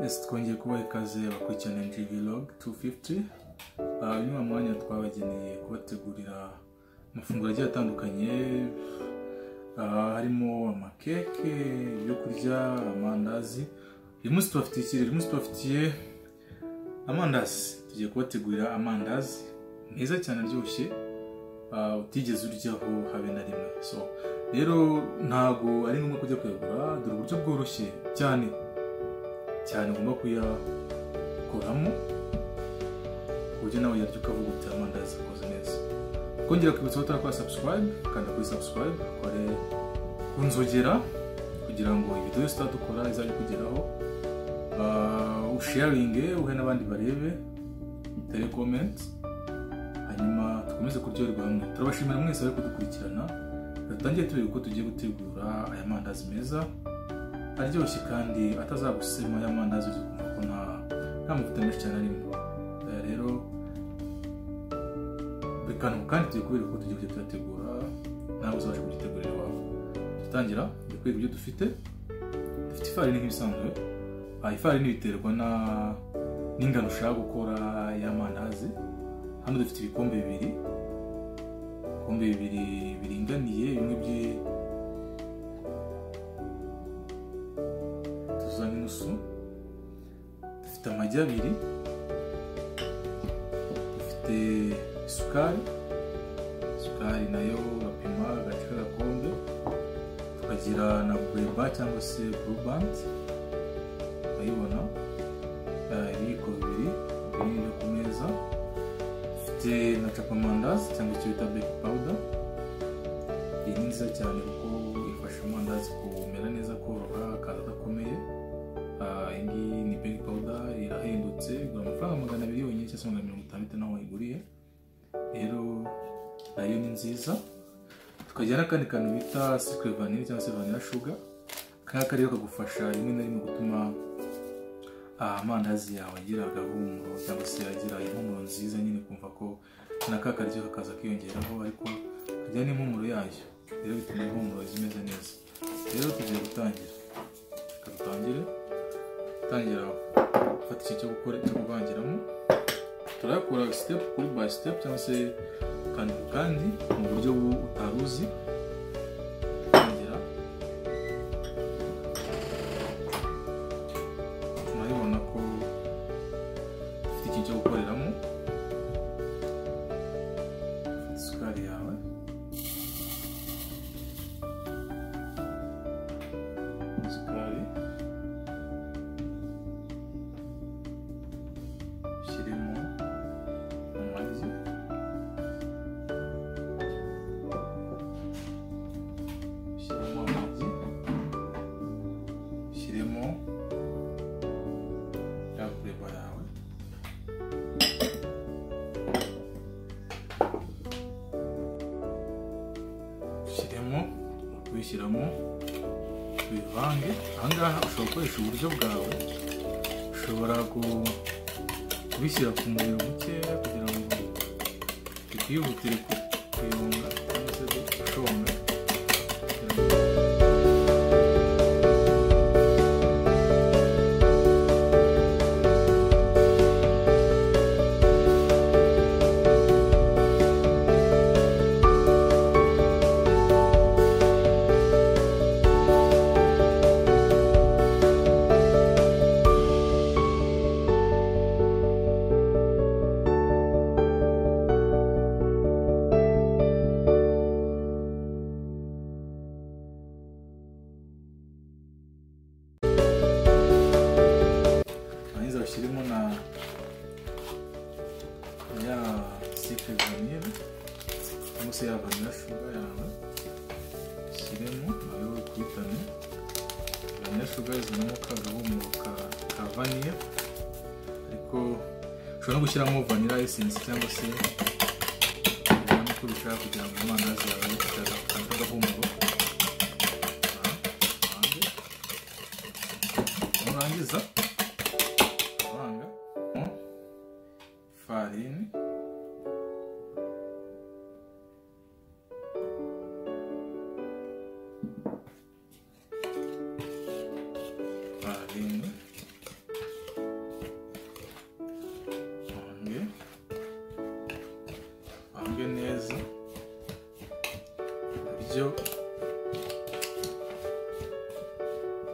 Twongeye kubaha ikaze abakurikirana NG Vlog 250. Uyu ni mwanya twabageneye kubategurira amafunguro agiye atandukanye, harimo amakeke, ibyo kurya, amandazi. Uyu munsi tubafitiye amandazi. Tugiye kubategurira amandazi meza cyane aryoshye, utigeze uryaho habe na rimwe. So rero ntago ari ngombwa kujya kuyagura, dore uburyo bworoshye cyane ugomba kuyakoramo uburyo nawe yaryo ukavuga uti amandazi akoze neza. Kongera kwibutsa ko utakora subscribe, kanda kuri subscribe, kore kunzogera kugira ngo video yose dukora izajye kugeraho, usharinge uhe n'abandi barebe, tere comment, hanyuma tukomeze kuryoherwa hamwe. Turabashimira mwese bari kudukurikirana. Dutangiye turebe uko tugiye gutegura aya mandazi meza aryoshye kandi atazagusema aya mandazi ukumva ko nta mavuta menshi cyane arimo. Rero bikanu kandi tugiye kubera uko tugiye kuyategura, nawe uzabasha kugitegurira iwawe. Dutangira kwiga ibyo dufite ifarini nk'ibisanzwe. Ifarini biterwa n'ingano ushaka gukora ya mandazi. Hano dufite ibikombe bibiri biringaniye, bimwe nusu. Dufite amagi abiri, dufite isukari nayo bapima agace k'agakombe, tukagira na bureba cyangwa se buruband, ukayibona, ibiyiko bibiri byo ku meza. Dufite na capamandazi cyangwa icyo bita baking powder. Iyi ni nziza cyane kuko ifasha amandazi kumera neza, koroha, akaza adakomeye. Iyi ni baking powder, irahendutse, igura amafaranga 200 yonyine cyangwa 150 naho wayiguriye. Rero nayo ni nziza. Tukagira n'akandi kantu bita secret vanilla cyangwa se vanilla sugar. Kaka rero kagufasha rimwe na rimwe gutuma amandazi yawe agira agahumuro cyangwa se agira impumuro nziza, nyine kumva ko nakaka ryo kakaza kiyongeraho, ariko kajya n'impumuro yayo. Rero bituma impumuro zimeze neza. Rero tugiye gutangira. Tangira gufata iki cyo kuvangiramo. Turakora step by step cyangwa se kandi mu buryo utaruzi. Tangira murabona ko ufite iki cyo gukoreramo. Isukari yawe, ushyiremo amagi, ushyiremo ya bureba yawe, ubishyiramo, bivange. Ahangaha ushobora gukoresha uburyo bwawe, ushobora kubishyira ku muriro mukeya kugira ngo bikwihutire kuyonga cyangwa se gushonga. Ushyiremo na ya secret vanilla cyangwa se ya vanilla sugar yawe, ushyiremo nayo ukubitane. Vanilla sugar izanamo kagahumuro ka vanilla, ariko ushobora no gushyiramo vanilla essence cyangwa se uko ubishaka kugira ngo amandazi yawe agire agahumuro. Nurangiza farini,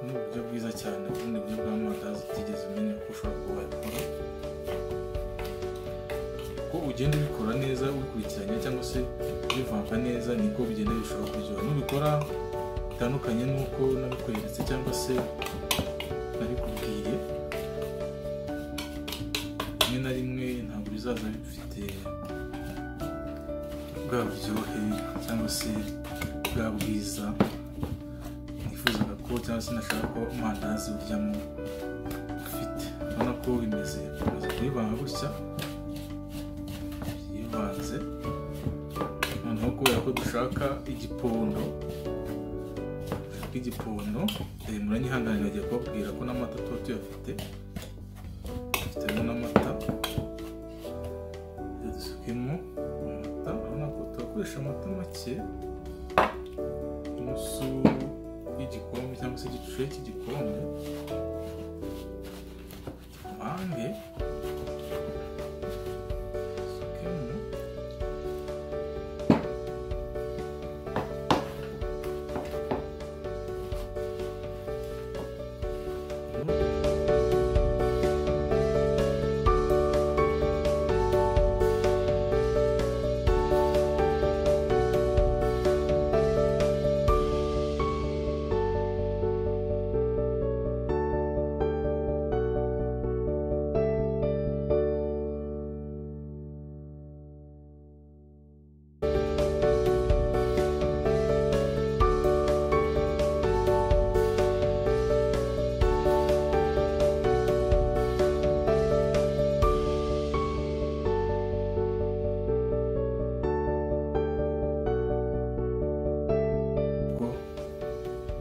uburyo bwiza cyane, ubundi buryo bw'amandazi utigeze umenya ko ushobora kuba wabikora. Uko ugenda ubikora neza ubikurikiranya cyangwa se ubivanga neza, niko bigenda bishobora kuryoha. Nubikora bitandukanye n'uko nabikweretse cyangwa se nabikubwiye, rimwe na rimwe ntabwo bizaza bifite bwa buryohe cyangwa se bwa bwiza nifuzaga ko, cyangwa se nashaka ko amandazi uryamo afite. Urabona ko bimeze kubivanga gutya, yivanze. Noneho kubera ko dushaka igipondo, muranyihanganira bagiye kubabwira ko n'amata tuba tuyafite, dufitemo n'amata. Dusukemo amata, urabona ko turakoresha amata make, inusu y'igikombe cyangwa se igice cy'igikombe. Tuvange, dusukemo.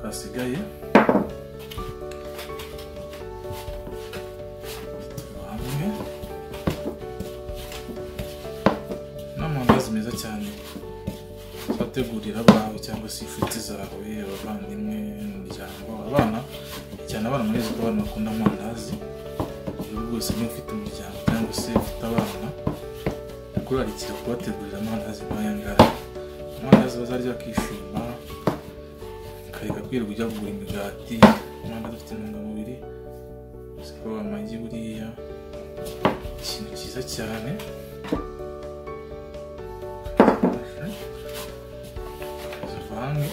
Kasigaye tuvange. N'amandazi meza cyane bategurira abawe cyangwa se inshuti zawe, abavandimwe, umuryango, abana cyane. Abana muri ko abantu bakunda amandazi, rero rwose niba ufite umuryango cyangwa se ufite abana, kurarikira kubategurira amandazi nk'aya ngaya. Amandazi bazarya bakishima, ukareka kwirirwa ujya kugura imigati. Amandazi afite intungamubiri, siko amagi buriya ikintu cyiza cyane. Zivange.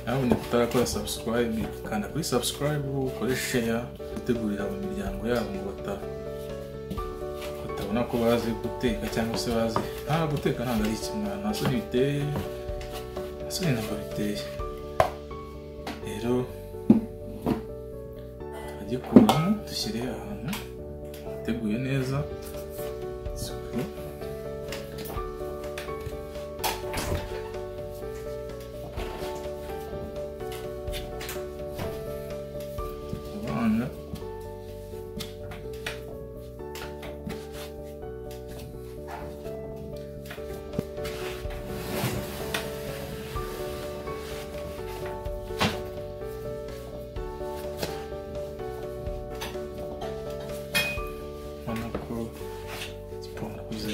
Nawe ni kutarakora subscribe, kanda kuri subscribe, ukore share, utegurira mu miryango yabo ngo batabona ko bazi guteka cyangwa se bazi guteka. Ntabwo ari ikimwana, nta soni biteye, nta soni ntabwo biteye. Rero turagikuramo, dushyire ahantu hateguye neza.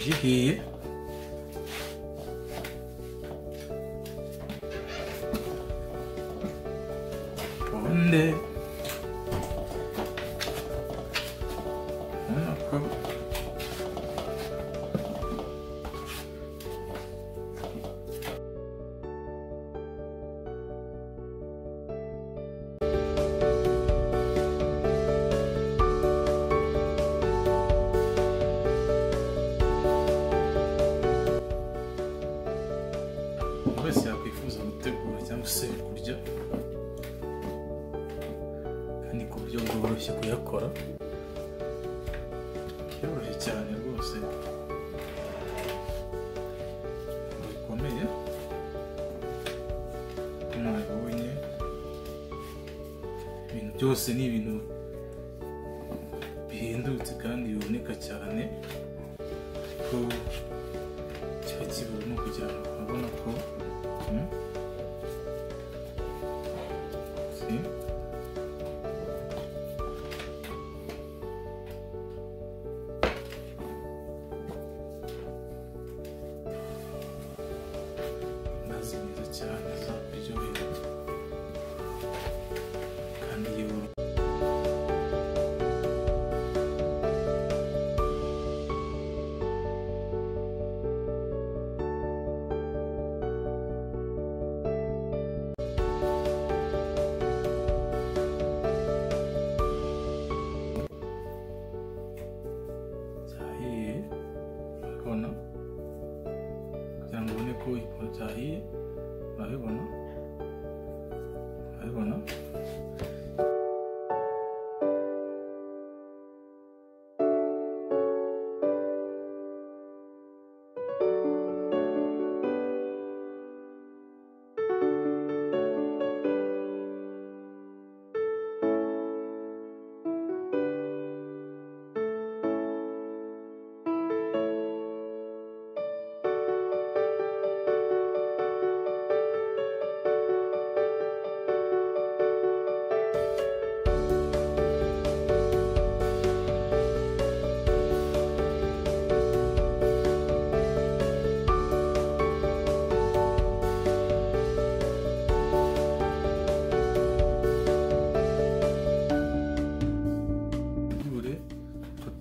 Gihiye, ponde, unako wese yakwifuza gutegura cyangwa se kurya, kandi ku buryo bworoshye kuyakora, byoroshye cyane rwose, bikomeye. Mwabonye ibintu byose ni ibintu bihendutse kandi biboneka cyane, ko kiba kibura no kugira ngo urabona ko igipimo cyahiye, urabibona.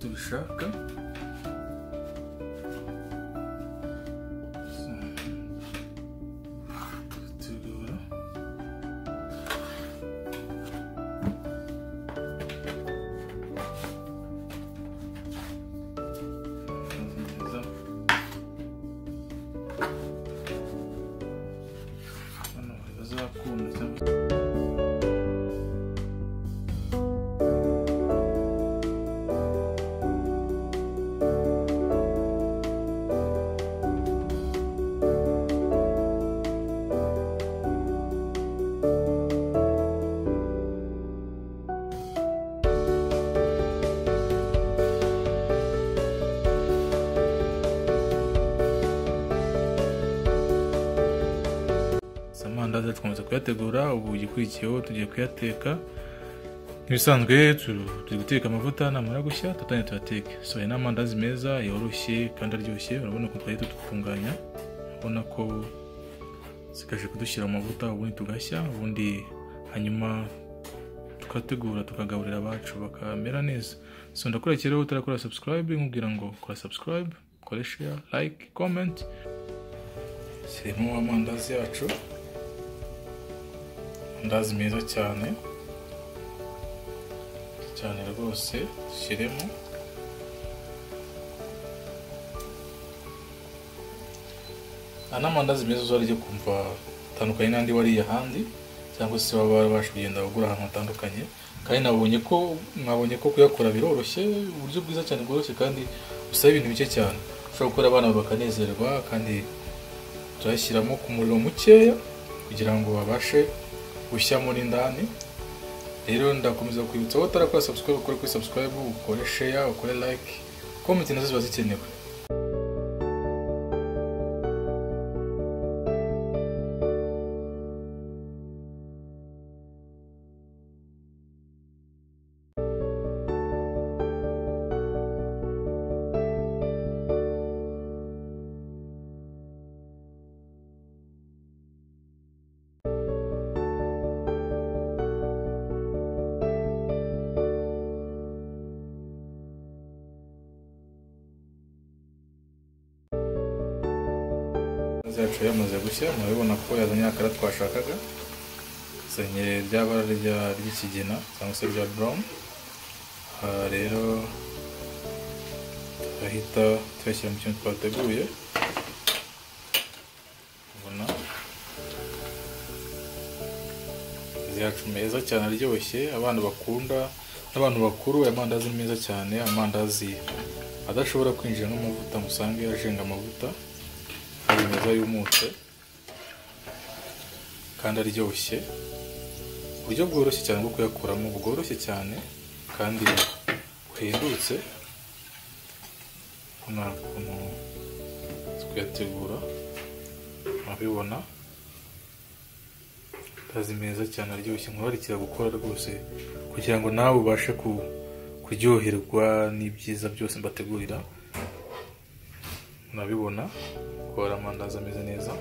Tubishaka tugura hano bazakunda cyangwa amandazi twamaze kuyategura. Ubu igikurikiyeho tugiye kuyateka. Nk'ibisanzwe turi guteka amavuta, namara gushya tutanye tuyateke. So aya ni amandazi meza yoroshye kandi aryoshye. Urabona ko twari tutunganya, urabona ko zikaje kudushyira mu mavuta, ubundi tugashya, ubundi hanyuma tukategura tukagaburira abacu bakamera neza. So ndakurekera utarakora subscribe, nkubwira ngo kora subscribe, kora share, like, comment. Sirimo amandazi yacu, amandazi meza cyane rwose. Dushyiremo amandazi meza uzarya kumva atandukanye n'andi wariye ahandi, cyangwa se waba warabasha kugenda ugura ahantu hatandukanye. Kandi mwabonye ko kuyakora biroroshye, uburyo bwiza cyane bworoshye kandi usaba ibintu bike cyane. Ushobora gukora abana bakanezerwa, kandi turashyiramo ku muriro mukeya kugira ngo babashe gushyamo n'indani. Rero ndakomeza kwibutsa aho utarakora subscribe, ukore kuri subscribe, ukore share, ukore like, comment nazo ziba zikenewe. Zacu yamaze gushya, murabibona ko yazanye akara twashakaga, zanye ry'abara ry'ikigina cyangwa se rya brown. Rero turahita tuyashyira mu kintu twateguye. Ubona zacu meza cyane aryoshye, abantu bakunda n'abantu bakuru. Aya mandazi meza cyane, amandazi adashobora kwinjira n'amavuta, musange yajenga amavuta, ari meza yumutse kandi aryoshye. Uburyo bworoshye cyane bwo kuyakuramo, bworoshye cyane kandi buhendutse. Hano ukuntu kuyategura, murabibona amandazi meza cyane aryoshye. Nkubarikira gukora rwose kugira ngo nawe ubashe kuryoherwa n'ibyiza byose mbategurira. Murabibona ko amandazi ameze neza.